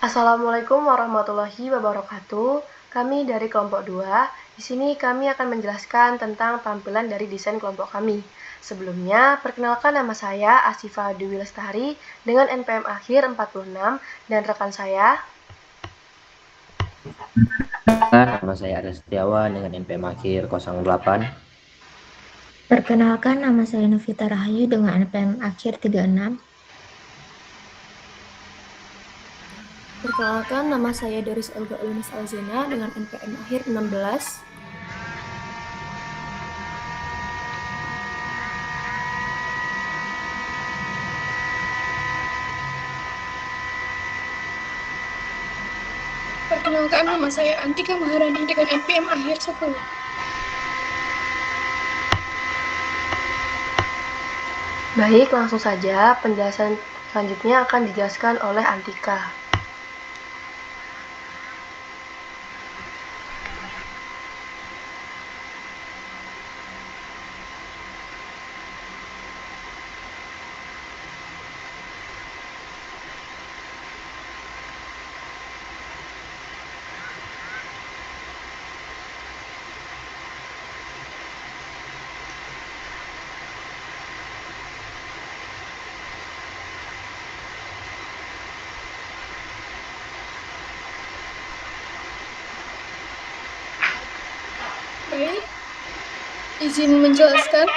Assalamualaikum warahmatullahi wabarakatuh. Kami dari kelompok 2. Di sini kami akan menjelaskan tentang tampilan dari desain kelompok kami. Sebelumnya, perkenalkan nama saya Asifa Dewi Lestari dengan NPM akhir 46 dan rekan saya. Nama saya Arya Setiawan dengan NPM akhir 08. Perkenalkan, nama saya Novita Rahayu dengan NPM akhir 36. Perkenalkan, nama saya Doris Olga Ulinis Alzena dengan NPM akhir 16. Perkenalkan, nama saya Antika Maharani dengan NPM akhir 10. Baik, langsung saja penjelasan selanjutnya akan dijelaskan oleh Antika. Baik, izin menjelaskan.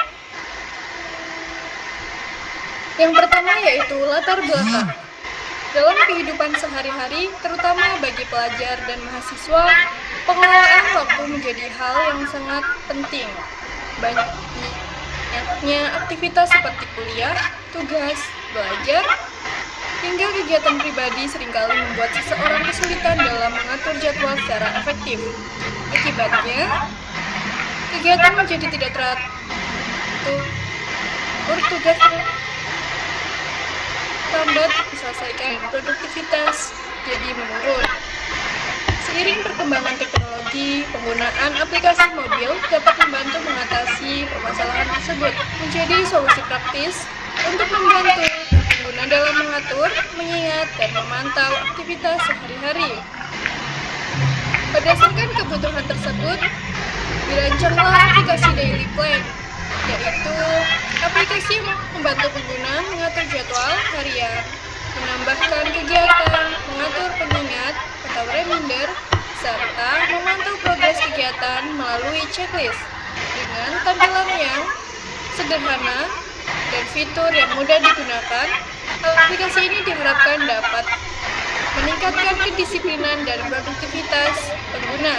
Yang pertama yaitu latar belakang. Dalam kehidupan sehari-hari, terutama bagi pelajar dan mahasiswa, pengelolaan waktu menjadi hal yang sangat penting. Banyaknya aktivitas seperti kuliah, tugas, belajar, hingga kegiatan pribadi seringkali membuat seseorang kesulitan dalam mengatur jadwal secara efektif. Akibatnya, kegiatan menjadi tidak teratur, tugas lambat diselesaikan, produktivitas jadi menurun. Seiring perkembangan teknologi, penggunaan aplikasi mobil dapat membantu mengatasi permasalahan tersebut, menjadi solusi praktis untuk membantu pengguna dalam mengatur, mengingat, dan memantau aktivitas sehari-hari. Berdasarkan kebutuhan tersebut, dirancanglah aplikasi Daily Plan, yaitu aplikasi yang membantu pengguna mengatur jadwal harian, menambahkan kegiatan, mengatur pengingat atau reminder, serta memantau progres kegiatan melalui checklist. Dengan tampilan yang sederhana dan fitur yang mudah digunakan, aplikasi ini diharapkan dapat meningkatkan kedisiplinan dan produktivitas pengguna.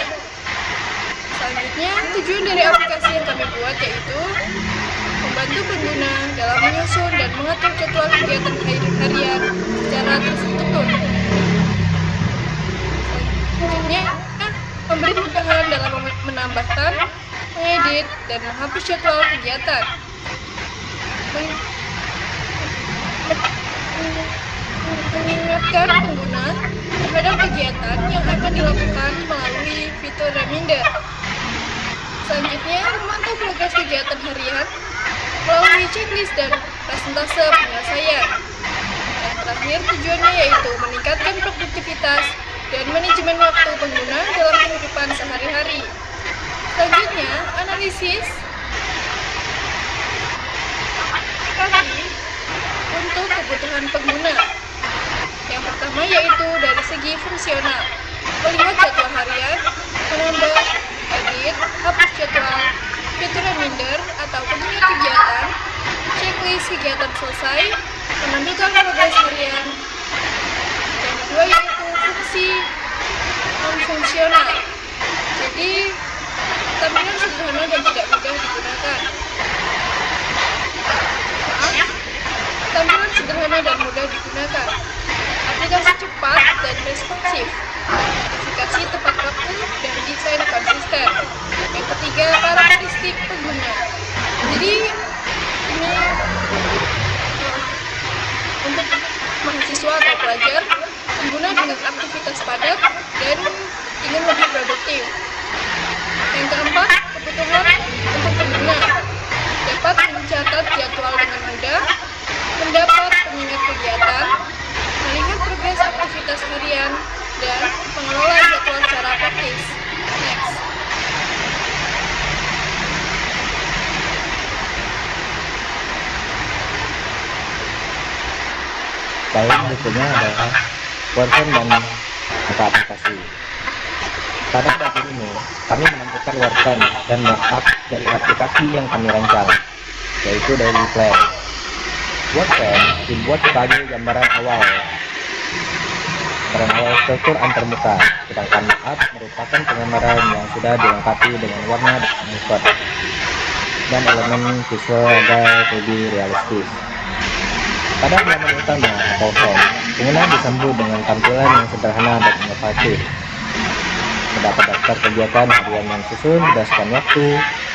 Selanjutnya, tujuan dari aplikasi yang kami buat yaitu membantu pengguna dalam menyusun dan mengatur jadwal kegiatan harian secara terstruktur. Selanjutnya, memberi kemudahan dalam menambahkan, mengedit, dan menghapus jadwal kegiatan. Mengingatkan pengguna terhadap kegiatan yang akan dilakukan melalui fitur reminder. Selanjutnya, memantau progres kegiatan harian melalui checklist dan persentase penyelesaian. Dan terakhir, tujuannya yaitu meningkatkan produktivitas dan manajemen waktu pengguna dalam kehidupan sehari-hari. Selanjutnya, analisis kami untuk kebutuhan pengguna. Yang pertama yaitu dari segi fungsional, melihat jadwal harian, menambah, edit, hapus jadwal, fitur reminder atau pengingat kegiatan, checklist kegiatan selesai, menampilkan progres harian. Yang kedua yaitu fungsi non-fungsional. Jadi, tampilan sederhana dan tidak mudah digunakan. Tampilan sederhana dan mudah digunakan. Aplikasi cepat dan responsif. Notifikasi tepat waktu dan desain konsisten. Yang ketiga, karakteristik pengguna. Jadi ini untuk mahasiswa atau pelajar, pengguna dengan aktivitas padat dan ingin lebih produktif. Yang keempat, kebutuhan untuk pengguna dapat mencatat jadwal dengan mudah, mendapat pengingat kegiatan, melihat progres aktivitas harian, menentukan dan mengelola jadwal secara praktis. Next. Baik, berikutnya adalah wordframe dan aplikasi. Pada bagian ini, kami menentukan wordframe dan markup dari aplikasi yang kami rancang, yaitu daily plan. Wordframe dibuat sebagai gambaran awal struktur antarmuka, sedangkan markup merupakan penggambaran yang sudah dilengkapi dengan warna dan icon dan elemen visual agar lebih realistis. Pada halaman utama atau home, pengguna disambut dengan tampilan yang sederhana dan inovatif. Terdapat daftar kegiatan harian yang susun berdasarkan waktu,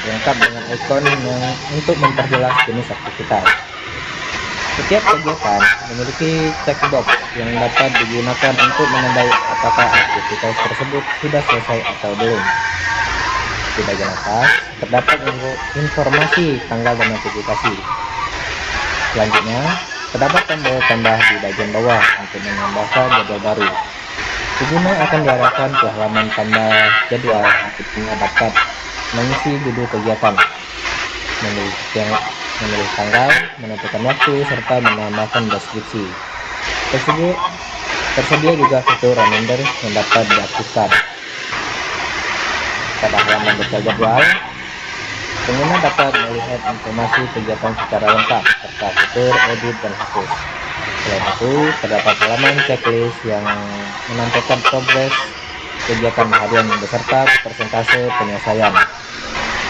lengkap dengan ikon yang untuk memperjelas jenis aktivitas. Setiap kegiatan memiliki checkbox yang dapat digunakan untuk menandai apakah aktivitas tersebut sudah selesai atau belum. Di bagian atas terdapat informasi tanggal dan notifikasi. Selanjutnya, terdapat tombol tambah di bagian bawah untuk menambahkan jadwal baru. Pengguna akan diarahkan ke halaman tambah jadwal yang dapat mengisi judul kegiatan, memilih tanggal, menentukan waktu, serta menambahkan deskripsi. Tersedia juga fitur reminder yang dapat diaktifkan. Pada halaman detail jadwal, pengguna dapat melihat informasi kegiatan secara lengkap, serta fitur edit dan hapus. Selain itu, terdapat halaman checklist yang menampilkan progres kegiatan harian beserta persentase penyelesaian.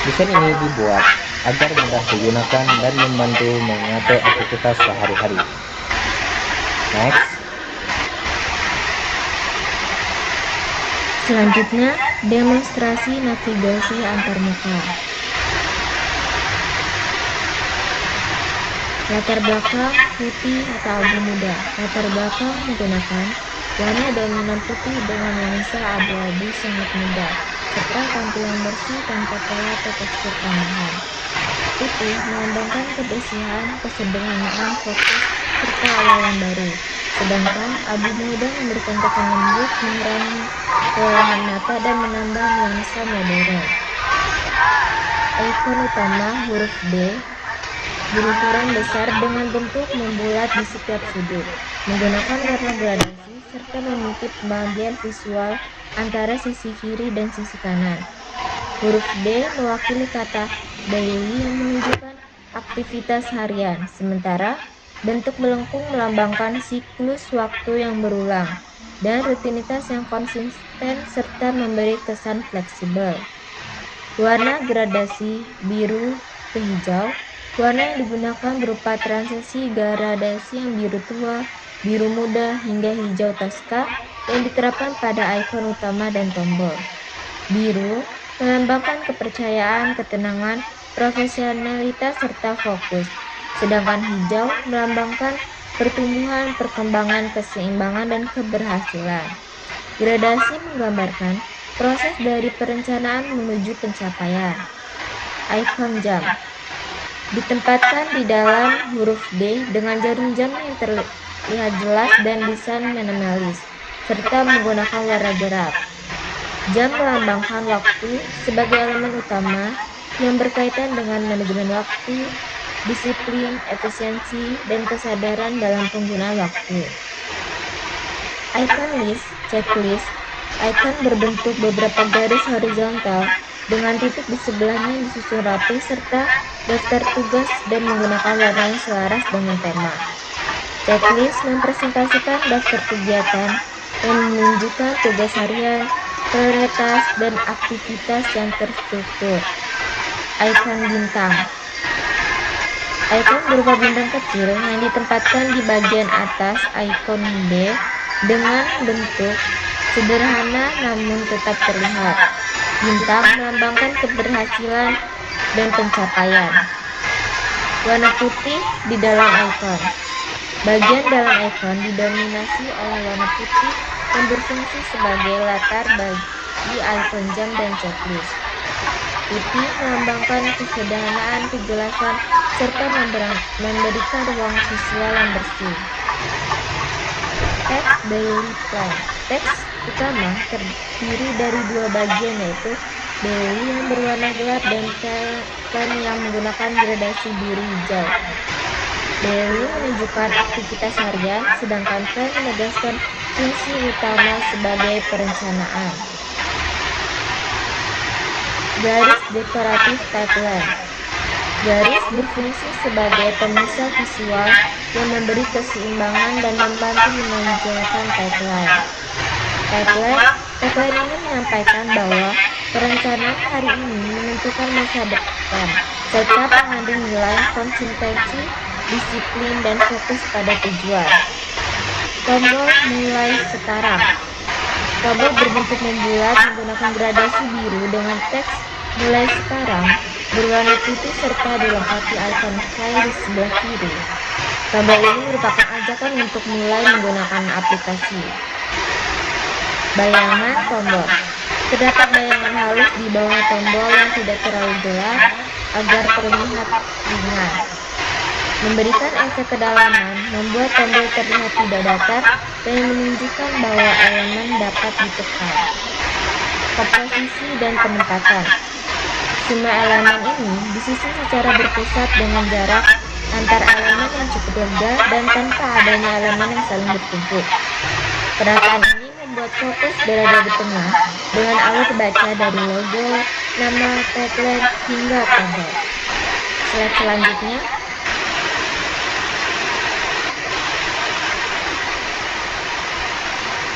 Desain ini dibuat agar mudah digunakan dan membantu mengatur aktivitas sehari-hari. Next. Selanjutnya, demonstrasi navigasi antarmuka. Latar belakang putih atau abu muda. Latar belakang menggunakan warna dominan putih dengan nuansa abu-abu sangat muda, serta tampilan bersih tanpa pola atau tekstur tambahan. Putih melambangkan kebersihan, kesederhanaan, fokus, serta awal yang baru. Sedangkan abu muda memberikan kesan lembut, mengurangi kelelahan mata dan menambah nuansa modern. Ikon utama huruf D berukuran besar dengan bentuk membulat di setiap sudut, menggunakan warna gradasi serta mengutip bagian visual antara sisi kiri dan sisi kanan. Huruf D mewakili kata daily yang menunjukkan aktivitas harian, sementara bentuk melengkung melambangkan siklus waktu yang berulang dan rutinitas yang konsisten serta memberi kesan fleksibel. Warna gradasi biru ke hijau. Warna yang digunakan berupa transisi gradasi yang biru tua, biru muda, hingga hijau toska yang diterapkan pada ikon utama dan tombol. Biru melambangkan kepercayaan, ketenangan, profesionalitas, serta fokus. Sedangkan hijau melambangkan pertumbuhan, perkembangan, keseimbangan, dan keberhasilan. Gradasi menggambarkan proses dari perencanaan menuju pencapaian. Ikon jam ditempatkan di dalam huruf D dengan jarum jam yang terlihat jelas dan desain minimalis, serta menggunakan warna gelap. Jam melambangkan waktu sebagai elemen utama yang berkaitan dengan manajemen waktu, disiplin, efisiensi, dan kesadaran dalam penggunaan waktu. Ikon list, checklist, ikon berbentuk beberapa garis horizontal dengan titik di sebelahnya disusun rapi serta daftar tugas dan menggunakan warna yang selaras dengan tema. Checklist mempresentasikan daftar kegiatan yang menunjukkan tugas harian, prioritas, dan aktivitas yang terstruktur. Ikon bintang. Ikon berupa bintang kecil yang ditempatkan di bagian atas ikon D dengan bentuk sederhana namun tetap terlihat. Bintang melambangkan keberhasilan dan pencapaian. Warna putih di dalam ikon. Bagian dalam ikon didominasi oleh warna putih yang berfungsi sebagai latar bagi ikon jam dan checklist. Putih melambangkan kesederhanaan, kejelasan, serta memberikan ruang visual yang bersih. Teks daily plan. Teks utama terdiri dari dua bagian, yaitu daily yang berwarna gelap dan plan yang menggunakan gradasi biru hijau. Daily menunjukkan aktivitas harian, sedangkan plan menegaskan fungsi utama sebagai perencanaan. Garis dekoratif tagline. Garis berfungsi sebagai pemisah visual yang memberi keseimbangan dan membantu menonjolkan tagline. Tagline ini menyampaikan bahwa perencanaan hari ini menentukan masa depan, serta mengandung nilai konsistensi, disiplin, dan fokus pada tujuan. Tombol mulai sekarang. Tombol berbentuk membulat menggunakan gradasi biru dengan teks mulai sekarang berwarna putih serta dilengkapi ikon file di sebelah kiri. Tombol ini merupakan ajakan untuk mulai menggunakan aplikasi. Bayangan tombol. Terdapat bayangan halus di bawah tombol yang tidak terlalu gelap agar terlihat ringan. Memberikan efek kedalaman membuat tombol terlihat tidak datar dan menunjukkan bahwa elemen dapat ditekan. Komposisi dan penempatan. Semua elemen ini disusun secara berpusat dengan jarak antar elemen yang cukup lega dan tanpa adanya elemen yang saling bertumpuk. Penataan ini membuat fokus berada di tengah dengan alur baca dari logo, nama, tagline, hingga tombol. Slide selanjutnya.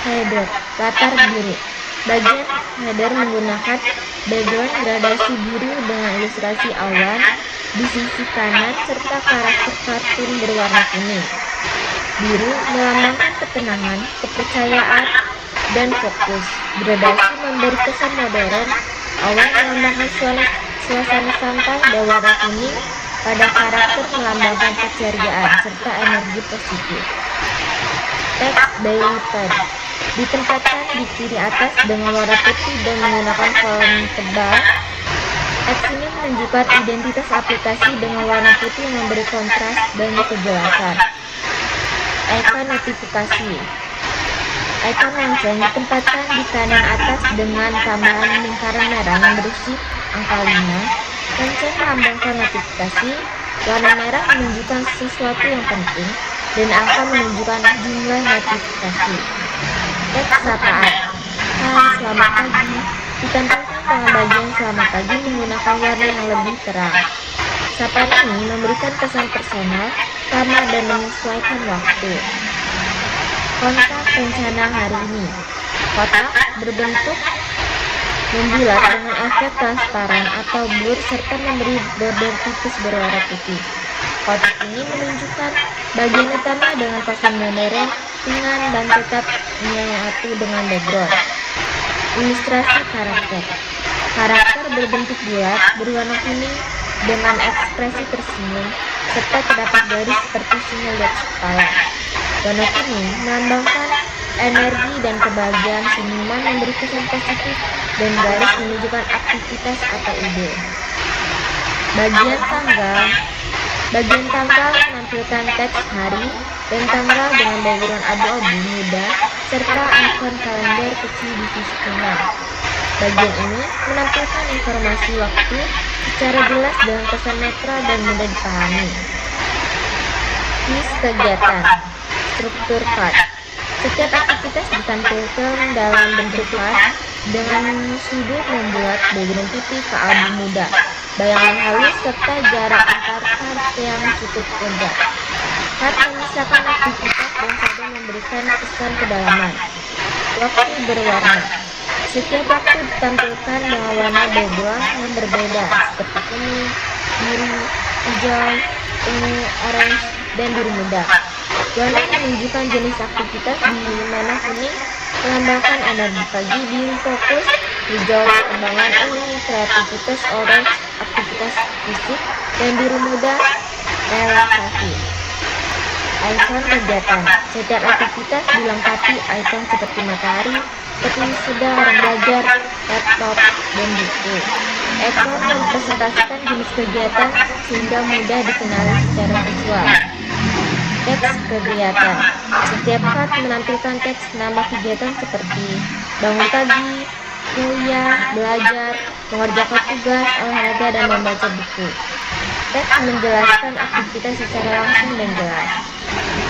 Header, latar biru. Bagian header menggunakan background gradasi biru dengan ilustrasi awan di sisi kanan serta karakter kartun berwarna kuning. Biru melambangkan ketenangan, kepercayaan, dan fokus. Gradasi memberi kesan modern, awan melambangkan suasana santai, dan warna kuning pada karakter melambangkan keceriaan serta energi positif. Teks daily plan ditempatkan di kiri atas dengan warna putih dan menggunakan font tebal. Teks ini menunjukkan identitas aplikasi dengan warna putih yang memberi kontras dan kejelasan. Ikon notifikasi. Ikon lonceng ditempatkan di kanan atas dengan tambahan lingkaran merah yang berisi angka 5. Lonceng melambangkan notifikasi, warna merah menunjukkan sesuatu yang penting, dan angka menunjukkan jumlah notifikasi. Teks sapaan. Hai, selamat pagi. Ditampilkan dengan bagian selamat pagi menggunakan warna yang lebih terang. Sapaan ini memberikan kesan personal, ramah, dan menyesuaikan waktu. Kontak rencana hari ini. Kotak berbentuk membulat dengan efek transparan atau blur serta memberi border tipis berwarna putih. Kotak ini menunjukkan bagian utama dengan pesan modern, ringan, dan tetap menyatu dengan background. Ilustrasi karakter. Karakter berbentuk bulat berwarna kuning dengan ekspresi tersenyum serta terdapat garis seperti sinyal di atas kepala. Warna kuning melambangkan energi dan kebahagiaan, seniman memberi kesan positif, dan garis menunjukkan aktivitas atau ide. Bagian tanggal menampilkan teks hari dan tanggal dengan background abu-abu muda serta ikon kalender kecil di sisi kanan. Bagian ini menampilkan informasi waktu secara jelas dengan kesan netral dan mudah dipahami. List kegiatan. Struktur card. Setiap aktivitas ditampilkan dalam bentuk card dengan sudut membuat background putih ke abu muda, bayangan halus, serta jarak antar card yang cukup lega. Card memisahkan aktivitas dan saling memberikan kesan kedalaman. Waktu berwarna. Setiap waktu ditampilkan dengan warna background yang berbeda seperti kuning, biru, hijau, ungu, orange, dan biru muda. Warna menunjukkan jenis aktivitas, di mana kuning melambangkan energi pagi, biru fokus, hijau perkembangan, ungu kreativitas, orange aktivitas fisik, dan biru muda relaksasi. Ikon kegiatan. Setiap aktivitas dilengkapi ikon seperti matahari, seperti sudah orang belajar, laptop, dan buku. Ikon mempresentasikan jenis kegiatan sehingga mudah dikenali secara visual. teks kegiatan. Setiap card menampilkan teks nama kegiatan seperti bangun pagi, kuliah, belajar, mengerjakan tugas, olahraga, dan membaca buku. Teks menjelaskan aktivitas secara langsung dan jelas.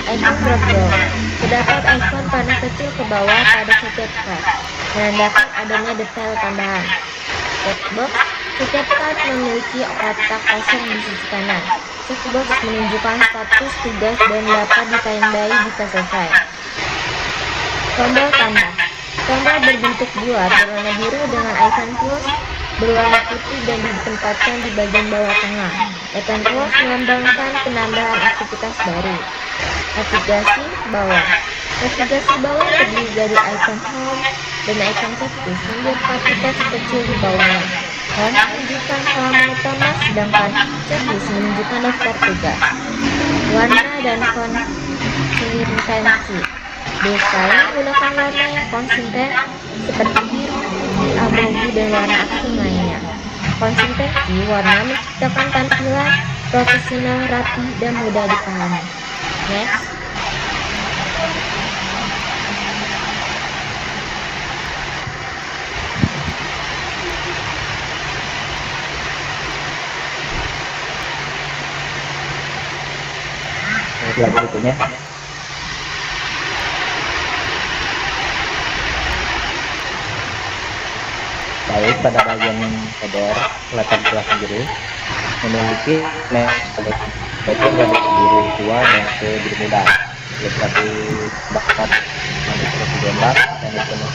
Icon Dropbox. Terdapat ikon panah kecil ke bawah pada setiap card, menandakan adanya detail tambahan. Checkbox. Setiap card memiliki kotak kosong di sisi kanan. Checkbox menunjukkan status tugas dan dapat ditandai jika selesai. Tombol tambah. Tombol berbentuk bulat berwarna biru dengan ikon plus berwarna putih dan ditempatkan di bagian bawah tengah. Ikon plus melambangkan penambahan aktivitas baru. Navigasi bawah. Navigasi bawah terdiri dari ikon home dan ikon checklist membuat teks kecil di bawahnya. Home menunjukkan halaman utama, sedangkan checklist menunjukkan daftar tugas. Warna dan konsistensi. Desain menggunakan warna yang konsisten seperti biru, putih, abu-abu, dan warna aksen lainnya. Konsistensi warna menciptakan tampilan profesional, rapi, dan mudah dipahami. Next. Slide berikutnya. Baik, pada bagian header letak belakang biru memiliki bagian dari biru tua dan ke biru muda, seperti bakat manipulasi gambar dan kanan.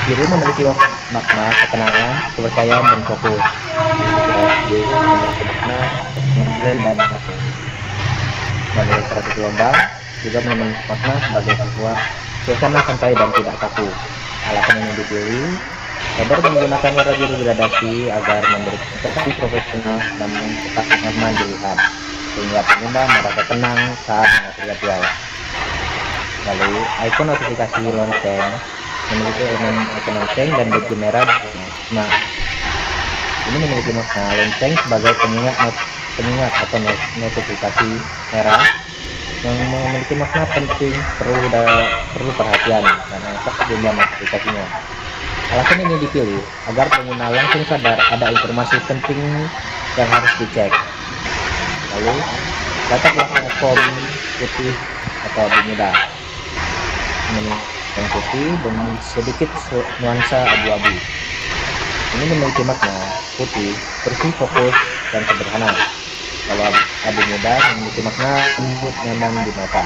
Biru memiliki makna ketenangan, kepercayaan, dan fokus. Makna dan manipulasi gelombang juga memiliki makna sebagai sebuah suasana santai dan tidak kaku. Alasan yang dipilih, header menggunakan warna biru gradasi agar memberi kesan profesional dan tetap nyaman dilihat, sehingga pengguna merasa tenang saat mengatur jadwal. Lalu, ikon notifikasi lonceng memiliki elemen ikon lonceng dan biji merah. Nah, ini memiliki makna lonceng sebagai pengingat atau notifikasi merah yang memiliki makna penting, perlu perhatian dan angka jumlah notifikasinya. Alasan ini dipilih agar pengguna langsung sadar ada informasi penting yang harus dicek. Lalu, latar belakang font putih atau abu muda, yang putih dan sedikit nuansa abu-abu. Ini memiliki makna putih, bersih, fokus, dan sederhana. Kalau abu muda memiliki makna lembut, nyaman di mata.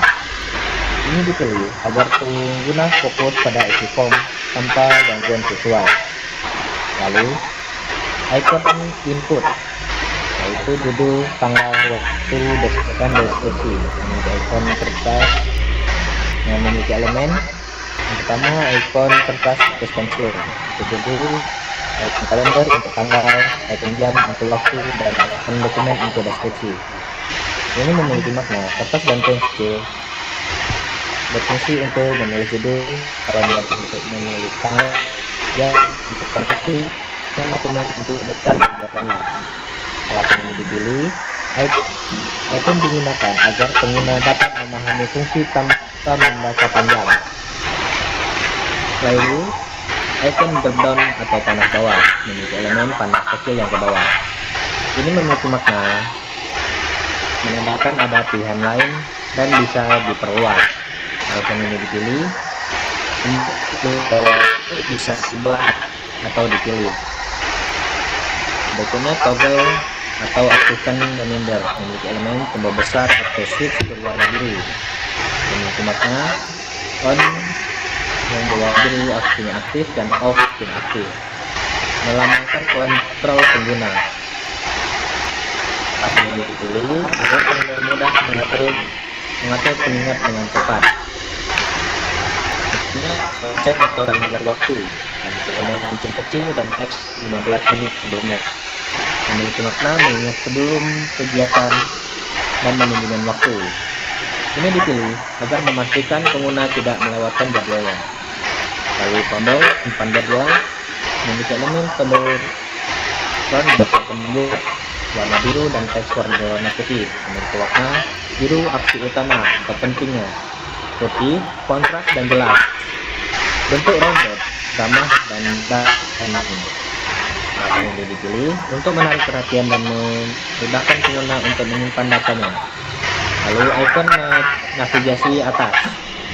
Ini dipilih agar pengguna fokus pada isi form tanpa gangguan visual. Lalu, ikon input, yaitu judul, tanggal, waktu, dan deskripsi. Memiliki ikon kertas yang memiliki elemen. Yang pertama, ikon kertas pensil, judul, ikon kalender untuk tanggal, ikon jam untuk waktu, dan ikon dokumen untuk deskripsi. Ini memiliki makna kertas dan pensil berfungsi untuk menulis judul, kalau untuk menulis tanggal, jam untuk konversi, dan dokumen untuk daftar kegiatannya. Alasan ini dipilih, ikon digunakan agar pengguna dapat memahami fungsi tanpa membaca panjang. Lalu, ikon drop-down atau panah bawah memiliki elemen panah kecil yang ke bawah. Ini memiliki makna menandakan ada pilihan lain dan bisa diperluas. Alasan ini dipilih untuk bisa sebelah atau dipilih. Berikutnya toggle atau aktifkan reminder memiliki elemen tombol besar atau switch berwarna biru. Memiliki makna on yang berwarna biru artinya aktif dan off artinya aktif, melambangkan kontrol pengguna. Alasan ini dipilih agar pengguna mudah mengatur pengingat dengan cepat. Cek atau reminder waktu dan elemen kuncing kecil dan X 15 menit sebelumnya. Memiliki makna mengingat sebelum kegiatan dan manajemen waktu. Ini dipilih agar memastikan pengguna tidak melewatkan jadwalnya. Lalu tombol simpan jadwal memiliki elemen tombol run bersama tombol warna biru dan teks berwarna putih. Memiliki warna biru aksi utama atau pentingnya, putih kontras dan jelas. Bentuk rounded, ramah dan enak. Alasan yang dipilih untuk menarik perhatian dan memudahkan pengguna untuk menyimpan datanya. Lalu ikon navigasi atas,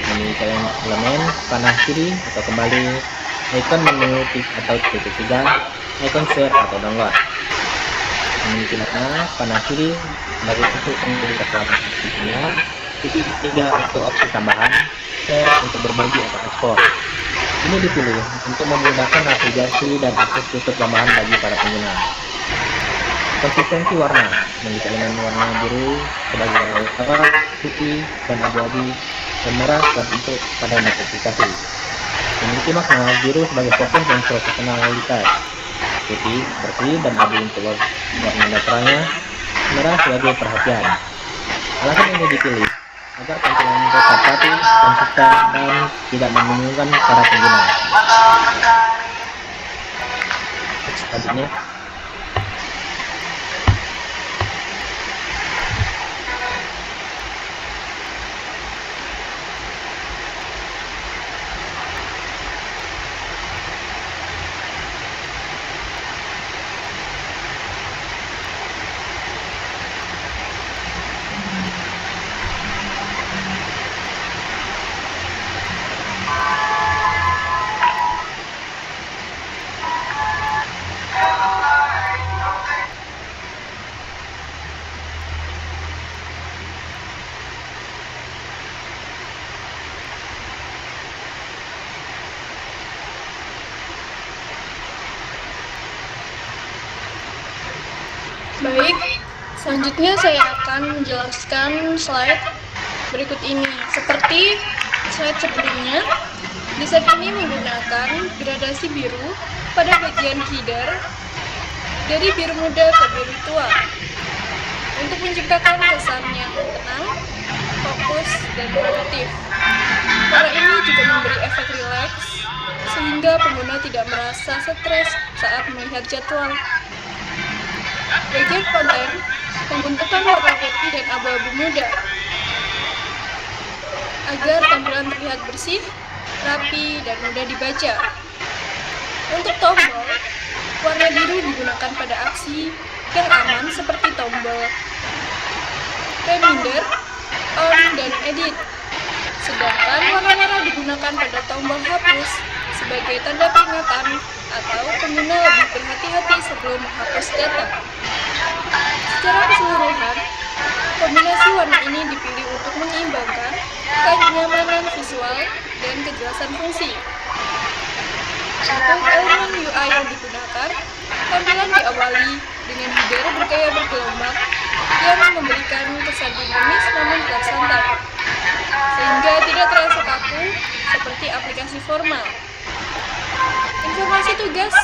memiliki elemen panah kiri atau kembali, ikon menu atau titik 3, ikon share atau download. Memiliki makna panah kiri sebagai untuk kembali ke aplikasinya, titik 3 untuk opsi tambahan, share untuk berbagi atau ekspor. Ini dipilih untuk memudahkan navigasi dan akses fitur tambahan bagi para pengguna. Konsistensi warna, memiliki elemen warna biru sebagai warna utama, putih dan abu-abu dan merah untuk pada notifikasi. Memiliki makna biru sebagai fokus dan profesionalitas, putih bersih dan abu untuk warna netralnya, merah sebagai perhatian. Alasan ini dipilih agar tampilan tetap rapi, konsisten dan tidak membingungkan para pengguna. Selanjutnya, Baik, selanjutnya saya akan menjelaskan slide berikut ini. Seperti slide sebelumnya, desain ini menggunakan gradasi biru pada bagian header dari biru muda ke biru tua untuk menciptakan kesan yang tenang, fokus, dan produktif. Warna ini juga memberi efek rileks sehingga pengguna tidak merasa stres saat melihat jadwal. Bagian konten menggunakan warna putih dan abu-abu muda agar tampilan terlihat bersih, rapi, dan mudah dibaca. Untuk tombol, warna biru digunakan pada aksi yang aman seperti tombol reminder, on, dan edit. Sedangkan warna merah digunakan pada tombol hapus sebagai tanda peringatan atau pengguna lebih berhati-hati sebelum menghapus data. Secara keseluruhan, kombinasi warna ini dipilih untuk menyeimbangkan kenyamanan visual dan kejelasan fungsi. Untuk elemen UI yang digunakan, tampilan diawali dengan header bergaya bergelombang yang memberikan kesan dinamis namun tetap santai, sehingga tidak terasa kaku seperti aplikasi formal. Informasi tugas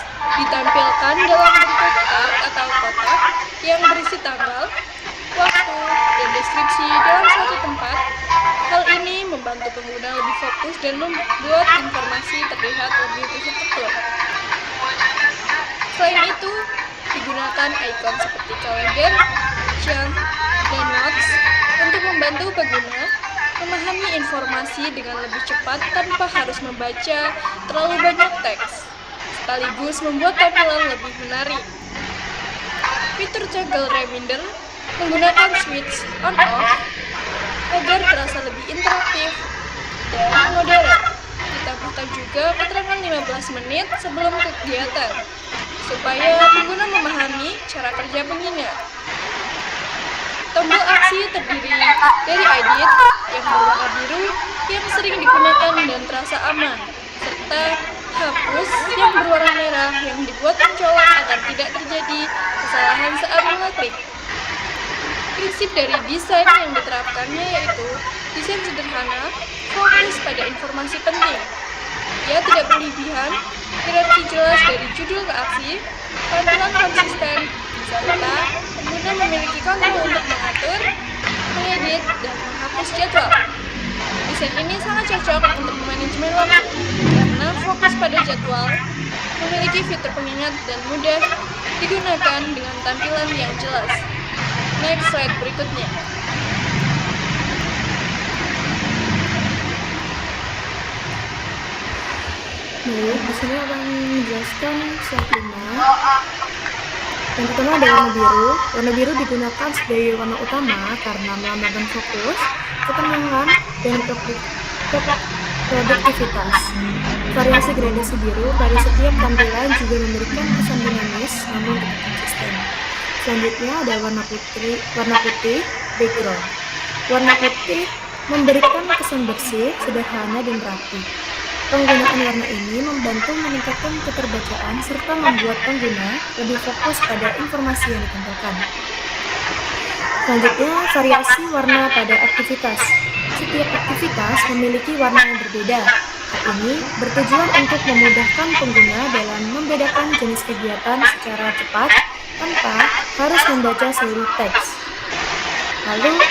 ditampilkan dalam bentuk card atau kotak yang berisi tanggal, waktu, dan deskripsi dalam satu tempat. Hal ini membantu pengguna lebih fokus dan membuat informasi terlihat lebih terstruktur. Selain itu, digunakan ikon seperti kalender, jam, dan notes untuk membantu pengguna memahami informasi dengan lebih cepat tanpa harus membaca terlalu banyak teks, sekaligus membuat tampilan lebih menarik. Fitur toggle reminder menggunakan switch on-off agar terasa lebih interaktif dan modern. Ditambahkan juga keterangan 15 menit sebelum kegiatan, supaya pengguna memahami cara kerja pengingat. Tombol aksi terdiri dari edit yang berwarna biru yang sering digunakan dan terasa aman, serta hapus yang berwarna merah yang dibuat mencolok agar tidak terjadi kesalahan saat mengeklik. Prinsip dari desain yang diterapkannya yaitu desain sederhana, fokus pada informasi penting. Ia tidak berlebihan, hierarki jelas dari judul ke aksi, tampilan konsisten, serta pengguna memiliki kontrol untuk mengatur, mengedit, dan menghapus jadwal. Desain ini sangat cocok untuk manajemen waktu karena fokus pada jadwal, memiliki fitur pengingat dan mudah digunakan dengan tampilan yang jelas. Next slide berikutnya. Baik, di sini akan menjelaskan slide 5. Yang pertama ada warna biru. Warna biru digunakan sebagai warna utama karena melambangkan fokus, ketenangan, dan produktivitas. Variasi gradasi biru pada setiap tampilan juga memberikan kesan dinamis namun tetap konsisten. Selanjutnya ada warna putih, background. Warna putih memberikan kesan bersih, sederhana, dan rapi. Penggunaan warna ini membantu meningkatkan keterbacaan serta membuat pengguna lebih fokus pada informasi yang ditampilkan. Selanjutnya, variasi warna pada aktivitas. Setiap aktivitas memiliki warna yang berbeda. Hal ini bertujuan untuk memudahkan pengguna dalam membedakan jenis kegiatan secara cepat tanpa harus membaca seluruh teks. Lalu,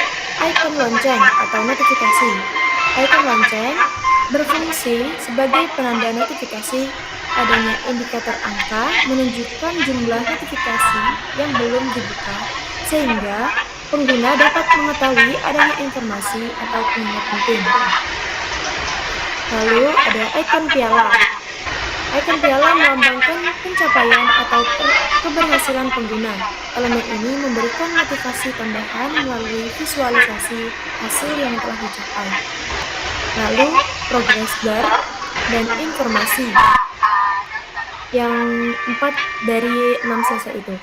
icon lonceng atau notifikasi. Icon lonceng berfungsi sebagai penanda notifikasi. Adanya indikator angka menunjukkan jumlah notifikasi yang belum dibuka, sehingga pengguna dapat mengetahui adanya informasi atau pengumuman penting. Lalu ada ikon piala. Ikon piala melambangkan pencapaian atau keberhasilan pengguna. Elemen ini memberikan motivasi tambahan melalui visualisasi hasil yang telah dicapai. Lalu progress bar dan informasi. Yang 4 dari 6 selesai itu.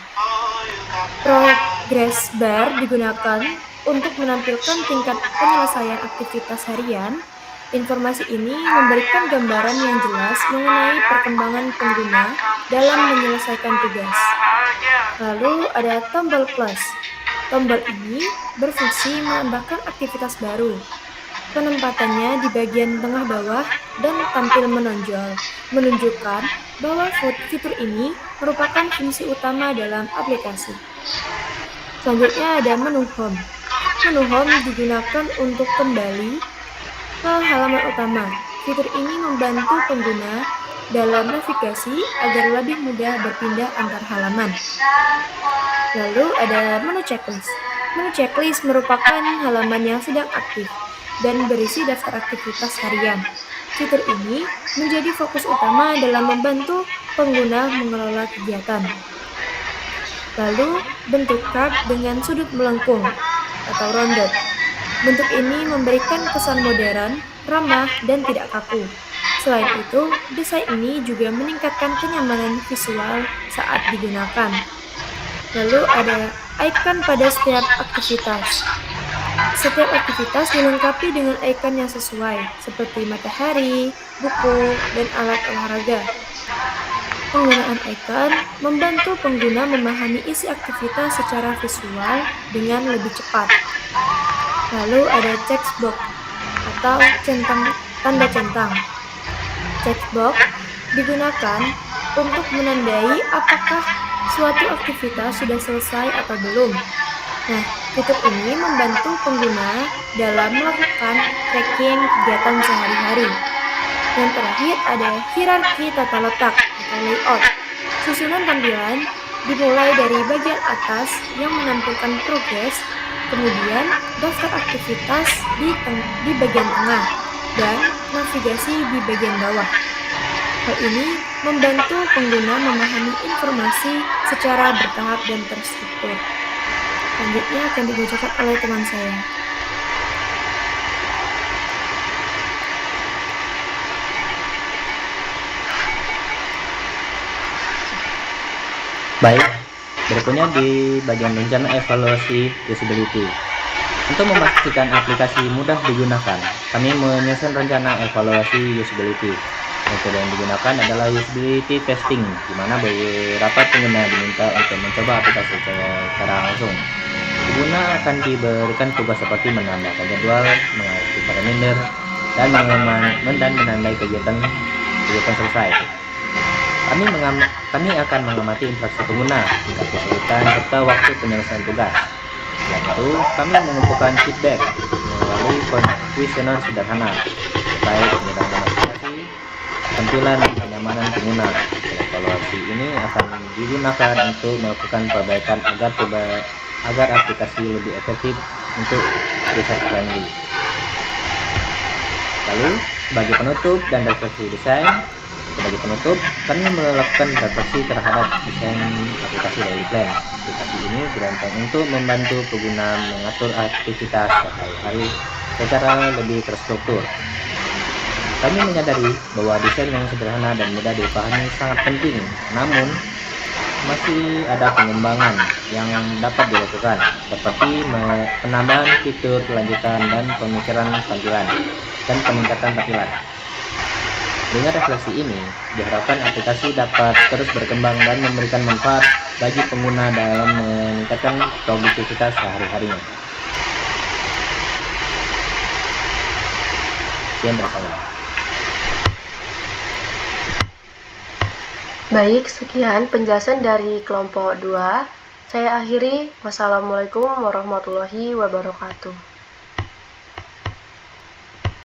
Progress bar digunakan untuk menampilkan tingkat penyelesaian aktivitas harian. Informasi ini memberikan gambaran yang jelas mengenai perkembangan pengguna dalam menyelesaikan tugas. Lalu ada tombol plus. Tombol ini berfungsi menambahkan aktivitas baru. Penempatannya di bagian tengah bawah dan tampil menonjol, menunjukkan bahwa fitur ini merupakan fungsi utama dalam aplikasi. Selanjutnya ada menu home. Menu home digunakan untuk kembali ke halaman utama. Fitur ini membantu pengguna dalam navigasi agar lebih mudah berpindah antar halaman. Lalu ada menu checklist. Menu checklist merupakan halaman yang sedang aktif dan berisi daftar aktivitas harian. Fitur ini menjadi fokus utama dalam membantu pengguna mengelola kegiatan. Lalu, bentuk card dengan sudut melengkung atau rounded. Bentuk ini memberikan kesan modern, ramah, dan tidak kaku. Selain itu, desain ini juga meningkatkan kenyamanan visual saat digunakan. Lalu ada icon pada setiap aktivitas. Setiap aktivitas dilengkapi dengan icon yang sesuai, seperti matahari, buku, dan alat olahraga. Penggunaan icon membantu pengguna memahami isi aktivitas secara visual dengan lebih cepat. Lalu ada checkbox atau tanda centang. Checkbox digunakan untuk menandai apakah suatu aktivitas sudah selesai atau belum. Nah, fitur ini membantu pengguna dalam melakukan tracking kegiatan sehari-hari. Yang terakhir ada hierarki tata letak atau layout. Susunan tampilan dimulai dari bagian atas yang menampilkan progres, kemudian daftar aktivitas di bagian tengah, dan navigasi di bagian bawah. Hal ini membantu pengguna memahami informasi secara bertahap dan terstruktur. Selanjutnya akan dibacakan oleh teman saya. Baik, berikutnya di bagian rencana evaluasi usability. Untuk memastikan aplikasi mudah digunakan, kami menyusun rencana evaluasi usability. Metode yang digunakan adalah usability testing, di mana beberapa pengguna diminta untuk mencoba aplikasi secara langsung. Pengguna akan diberikan tugas seperti menambahkan jadwal, mengaktifkan reminder, dan menandai kegiatan selesai. Kami akan mengamati interaksi pengguna, tingkat kesulitan, serta waktu penyelesaian tugas. Selain itu, kami mengumpulkan feedback melalui kuesioner sederhana terkait penggunaan aplikasi, tampilan, dan kenyamanan pengguna. Evaluasi ini akan digunakan untuk melakukan perbaikan agar aplikasi lebih efektif untuk user friendly. Lalu, sebagai penutup dan refleksi desain, kami melakukan refleksi terhadap desain aplikasi Daily Plan. Aplikasi ini dirancang untuk membantu pengguna mengatur aktivitas sehari-hari secara lebih terstruktur. Kami menyadari bahwa desain yang sederhana dan mudah dipahami sangat penting, namun masih ada pengembangan yang dapat dilakukan, seperti penambahan fitur lanjutan dan pemikiran tampilan dan peningkatan tampilan. Dengan refleksi ini, diharapkan aplikasi dapat terus berkembang dan memberikan manfaat bagi pengguna dalam meningkatkan produktivitas sehari-harinya. Sekian dari saya. Baik, sekian penjelasan dari kelompok 2. Saya akhiri. Wassalamualaikum warahmatullahi wabarakatuh.